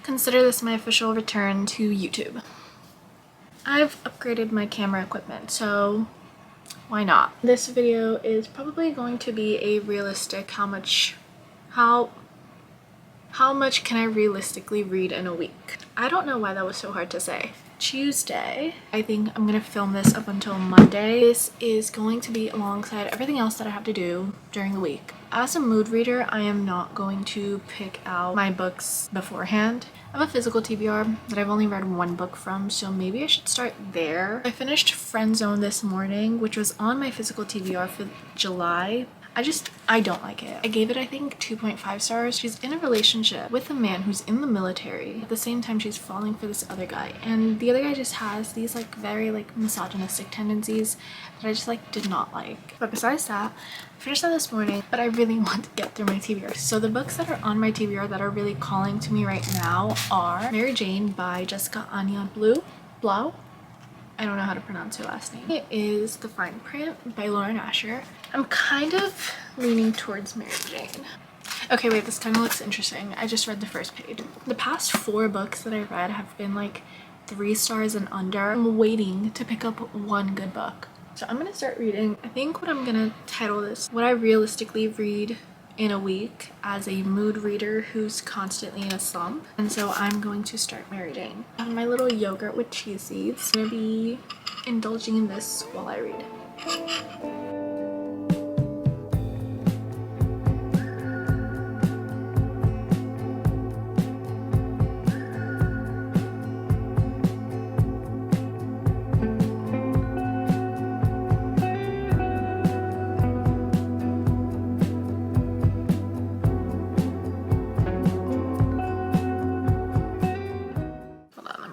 Consider this my official return to YouTube. I've upgraded my camera equipment, so why not? This video is probably going to be a realistic how much can I realistically read in a week? I don't know why that was so hard to say. Tuesday, I think I'm gonna film this up until Monday. This is going to be alongside everything else that I have to do during the week. As a mood reader, I am not going to pick out my books beforehand. I have a physical TBR that I've only read one book from, so maybe I should start there. I finished Friend Zone this morning, which was on my physical TBR for July. I don't like it. I gave it, I think, 2.5 stars. She's in a relationship with a man who's in the military. At the same time, she's falling for this other guy. And the other guy just has these very misogynistic tendencies that I just did not like. But besides that, I finished that this morning, but I really want to get through my TBR. So the books that are on my TBR that are really calling to me right now are Mary Jane by Jessica Anya Blau. I don't know how to pronounce her last name. It is The Fine Print by Lauren Asher. I'm kind of leaning towards Mary Jane. Okay, wait, this kind of looks interesting. I just read the first page. The past 4 books that I read have been 3 stars and under. I'm waiting to pick up one good book. So I'm gonna start reading. I think what I'm gonna title this, what I realistically read in a week as a mood reader who's constantly in a slump. And so I'm going to start Mary Jane. I have my little yogurt with chia seeds. I'm gonna be indulging in this while I read.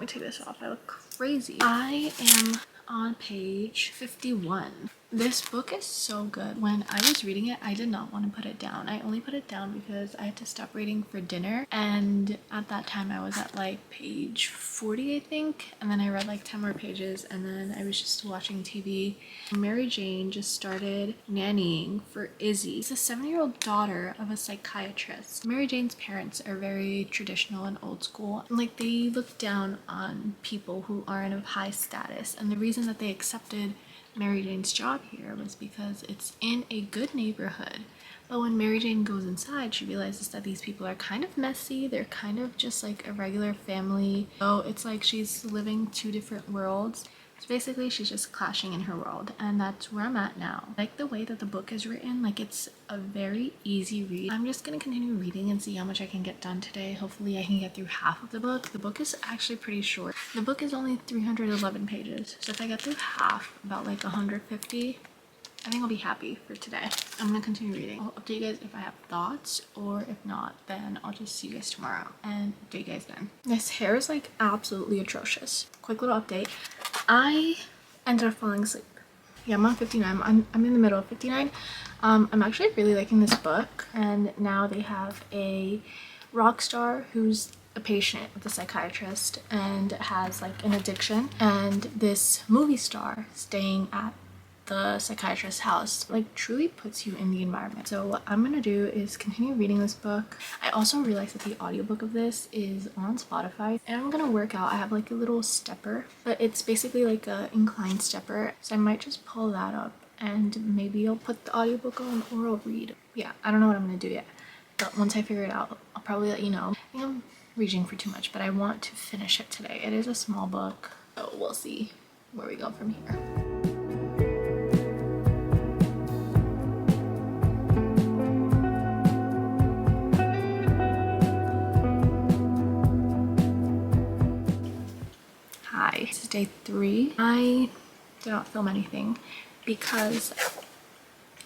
Take this off. I look crazy. I am on page 51. This book is so good. When I was reading it, I did not want to put it down. I only put it down because I had to stop reading for dinner, and at that time I was at page 40, I think, and then I read 10 more pages, and then I was just watching TV. Mary Jane just started nannying for Izzy. She's a 7-year-old daughter of a psychiatrist. Mary Jane's parents are very traditional and old school. They look down on people who aren't of high status, and the reason that they accepted Mary Jane's job here was because it's in a good neighborhood. But when Mary Jane goes inside, she realizes that these people are kind of messy. They're kind of just a regular family. So it's she's living 2 different worlds. So basically she's just clashing in her world, and that's where I'm at now. I like the way that the book is written. It's a very easy read. I'm just gonna continue reading and see how much I can get done today. Hopefully I can get through half of the book. The book is actually pretty short. The book is only 311 pages, so if I get through half, about 150, I think I'll be happy for today. I'm gonna continue reading. I'll update you guys if I have thoughts, or if not, then I'll just see you guys tomorrow and update you guys then. This hair is absolutely atrocious. Quick little update. I ended up falling asleep. Yeah, I'm on 59. I'm in the middle of 59. I'm actually really liking this book, and now they have a rock star who's a patient with a psychiatrist and has an addiction, and this movie star staying at the psychiatrist's house truly puts you in the environment. So what I'm gonna do is continue reading this book. I also realized that the audiobook of this is on Spotify, and I'm gonna work out. I have a little stepper, but it's basically a incline stepper, so I might just pull that up and maybe I'll put the audiobook on, or I'll read. Yeah, I don't know what I'm gonna do yet, but once I figure it out, I'll probably let you know. I think I'm reaching for too much, but I want to finish it today. It is a small book, so we'll see where we go from here. This is day 3. I did not film anything because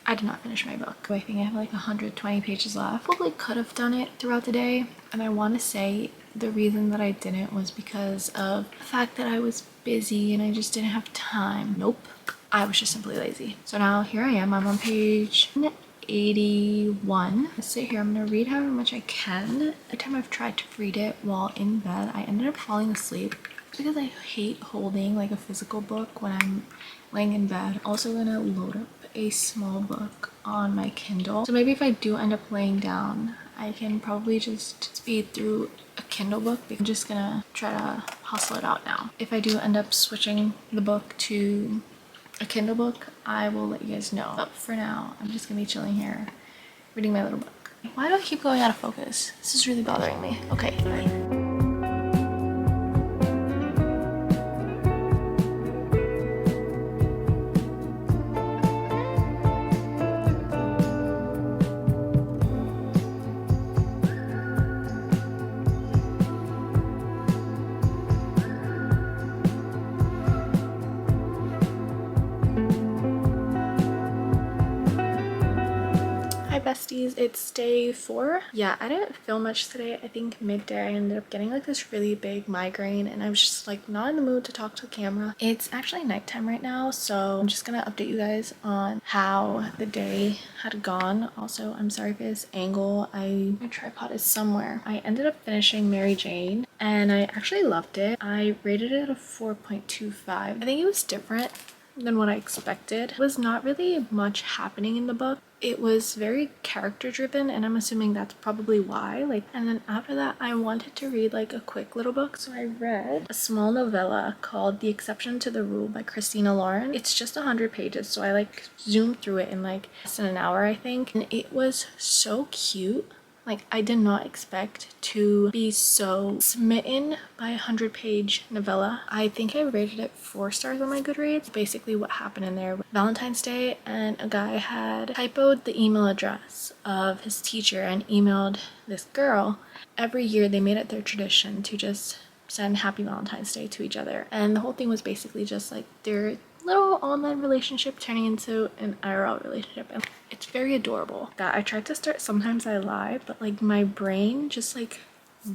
I did not finish my book. I think I have 120 pages left. Probably could have done it throughout the day, and I want to say the reason that I didn't was because of the fact that I was busy and I just didn't have time. Nope, I was just simply lazy. So now here I am. I'm on page 81. Let's sit here. I'm gonna read however much I can. Every time I've tried to read it while in bed, I ended up falling asleep because I hate holding a physical book when I'm laying in bed. Also gonna load up a small book on my Kindle, so maybe if I do end up laying down I can probably just speed through a Kindle book. I'm just gonna try to hustle it out now. If I do end up switching the book to a Kindle book, I will let you guys know. But for now, I'm just gonna be chilling here, reading my little book. Why do I keep going out of focus? This is really bothering me. Okay, bye. Hi besties, it's day 4. Yeah, I didn't film much today. I think midday I ended up getting like this really big migraine and I was just like not in the mood to talk to the camera. It's actually nighttime right now, so I'm just gonna update you guys on how the day had gone. Also, I'm sorry for this angle. My tripod is somewhere. I ended up finishing Mary Jane and I actually loved it. I rated it a 4.25. I think it was different than what I expected. There was not really much happening in the book. It was very character driven and I'm assuming that's probably why. And then after that I wanted to read like a quick little book, so I read a small novella called The Exception to the Rule by Christina Lauren. It's just 100 pages, so I zoomed through it in less than an hour I think, and it was so cute. I did not expect to be so smitten by a 100-page novella. I think I rated it 4 stars on my Goodreads. Basically what happened in there, Valentine's Day, and a guy had typoed the email address of his teacher and emailed this girl. Every year they made it their tradition to just send Happy Valentine's Day to each other. And the whole thing was basically just their little online relationship turning into an IRL relationship, and it's very adorable. That I tried to start Sometimes I Lie, but my brain just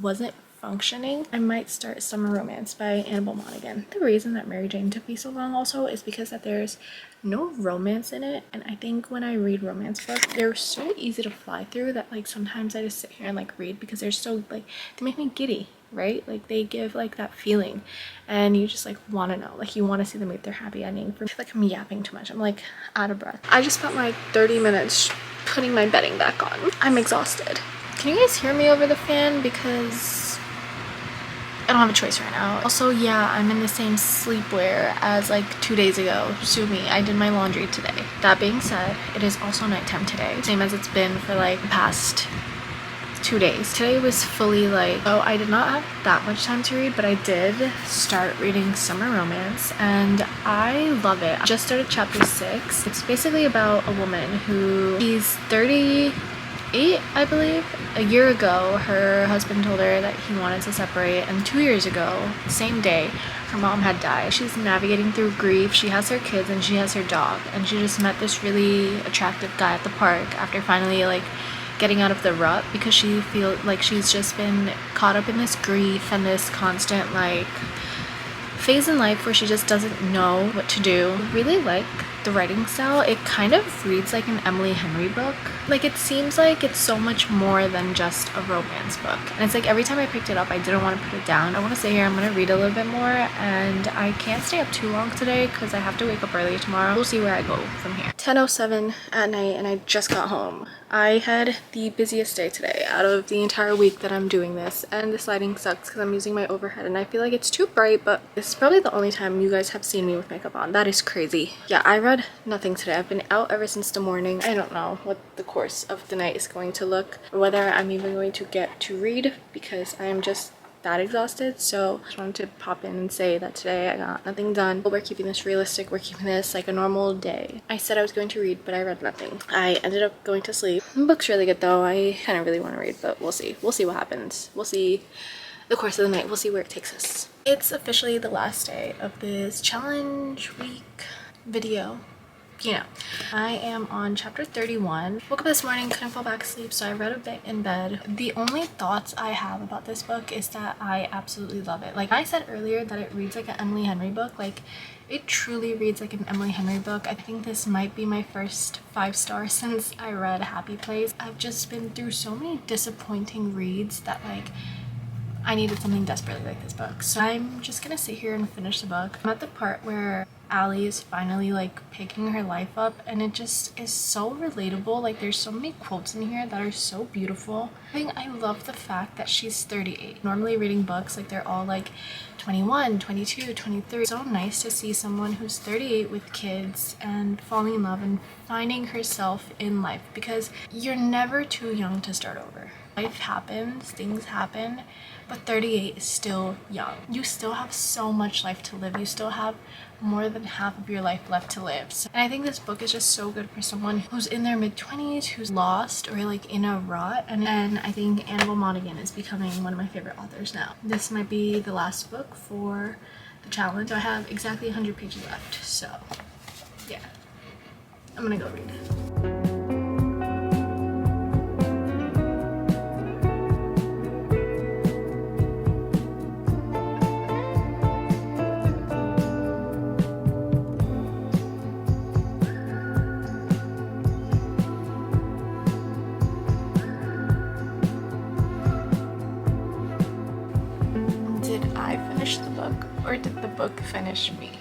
wasn't functioning. I might start Summer Romance by Annabelle Monaghan. The reason that Mary Jane took me so long also is because that there's no romance in it, and I think when I read romance books they're so easy to fly through that sometimes I just sit here and read because they're so they make me giddy, right? They give that feeling and you just want to know, you want to see them meet their happy ending. For me, I'm yapping too much. I'm out of breath. I just spent 30 minutes putting my bedding back on. I'm exhausted. Can you guys hear me over the fan? Because I don't have a choice right now. Also, yeah, I'm in the same sleepwear as 2 days ago. Sue me, I did my laundry today. That being said, it is also nighttime today, same as it's been for the past 2 days. Today was fully oh, I did not have that much time to read, but I did start reading Summer Romance and I love it. I just started chapter 6. It's basically about a woman who she's 38, I believe. A year ago her husband told her that he wanted to separate, and 2 years ago, same day, her mom had died. She's navigating through grief. She has her kids and she has her dog, and she just met this really attractive guy at the park after finally getting out of the rut, because she feels she's just been caught up in this grief and this constant phase in life where she just doesn't know what to do. I really like the writing style. It kind of reads like an Emily Henry book. It seems it's so much more than just a romance book, and it's every time I picked it up I didn't want to put it down. I want to stay here. I'm gonna read a little bit more, and I can't stay up too long today because I have to wake up early tomorrow. We'll see where I go from here. 10:07 at night and I just got home. I had the busiest day today out of the entire week that I'm doing this, and this lighting sucks because I'm using my overhead and I feel it's too bright, but this is probably the only time you guys have seen me with makeup on. That is crazy. Yeah, I read nothing today. I've been out ever since the morning. I don't know what the course of the night is going to look, or whether I'm even going to get to read, because I am just that exhausted. So I just wanted to pop in and say that today I got nothing done. We're keeping this realistic. We're keeping this a normal day. I said I was going to read, but I read nothing. I ended up going to sleep. The book's really good though. I kind of really want to read, but we'll see. We'll see what happens. We'll see the course of the night. We'll see where it takes us. It's officially the last day of this challenge week video. I am on chapter 31. Woke up this morning, couldn't fall back asleep, so I read a bit in bed. The only thoughts I have about this book is that I absolutely love it. I said earlier that it reads like an Emily Henry book. It truly reads like an Emily Henry book. I think this might be my first 5-star since I read Happy Place. I've just been through so many disappointing reads that I needed something desperately like this book. So I'm just gonna sit here and finish the book. I'm at the part where Allie is finally like picking her life up, and it just is so relatable. Like there's so many quotes in here that are so beautiful. I love the fact that she's 38. Normally reading books, like they're all like 21, 22, 23. It's so nice to see someone who's 38 with kids and falling in love and finding herself in life, because you're never too young to start over. Life happens, things happen, but 38 is still young. You still have so much life to live. You still have more than half of your life left to live. And I think this book is just so good for someone who's in their mid-20s, who's lost or like in a rut. And I think Annabelle Monaghan is becoming one of my favorite authors now. This might be the last book for the challenge. I have exactly 100 pages left, so yeah, I'm gonna go read it. Did I finish the book, or did the book finish me?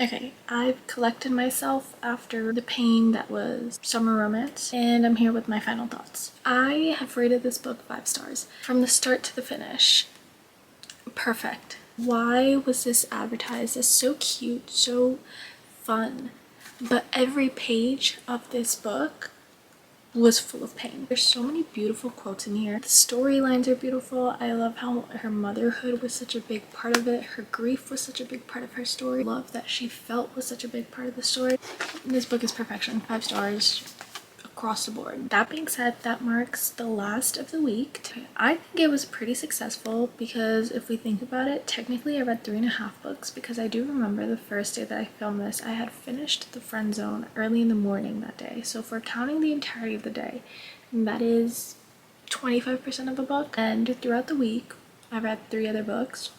Okay, I've collected myself after the pain that was summer romance, and I'm here with my final thoughts. I have rated this book 5 stars. From the start to the finish, perfect. Why was this advertised as so cute, so fun? But every page of this book was full of pain. There's so many beautiful quotes in here. The storylines are beautiful. I love how her motherhood was such a big part of it. Her grief was such a big part of her story. Love that she felt was such a big part of the story. This book is perfection. 5 stars across the board. That being said, that marks the last of the week. I think it was pretty successful, because if we think about it, technically I read 3.5 books, because I do remember the first day that I filmed this, I had finished The Friend Zone early in the morning that day. So if we're counting the entirety of the day, that is 25% of the book. And throughout the week, I read 3 other books,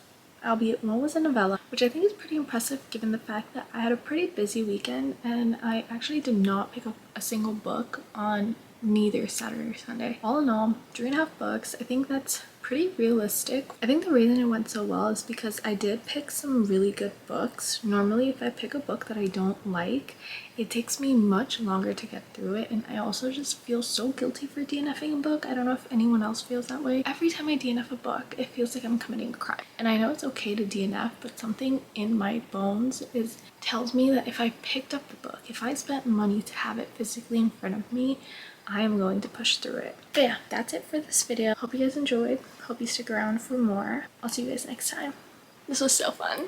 albeit one was a novella, which I think is pretty impressive given the fact that I had a pretty busy weekend and I actually did not pick up a single book on neither Saturday or Sunday. All in all, 3.5 books. I think that's pretty realistic. I think the reason it went so well is because I did pick some really good books. Normally, if I pick a book that I don't like, it takes me much longer to get through it, and I also just feel so guilty for DNFing a book. I don't know if anyone else feels that way. Every time I DNF a book, it feels like I'm committing a crime. And I know it's okay to DNF, but something in my bones tells me that if I picked up the book, if I spent money to have it physically in front of me, I am going to push through it. But yeah, that's it for this video. Hope you guys enjoyed. Hope you stick around for more. I'll see you guys next time. This was so fun.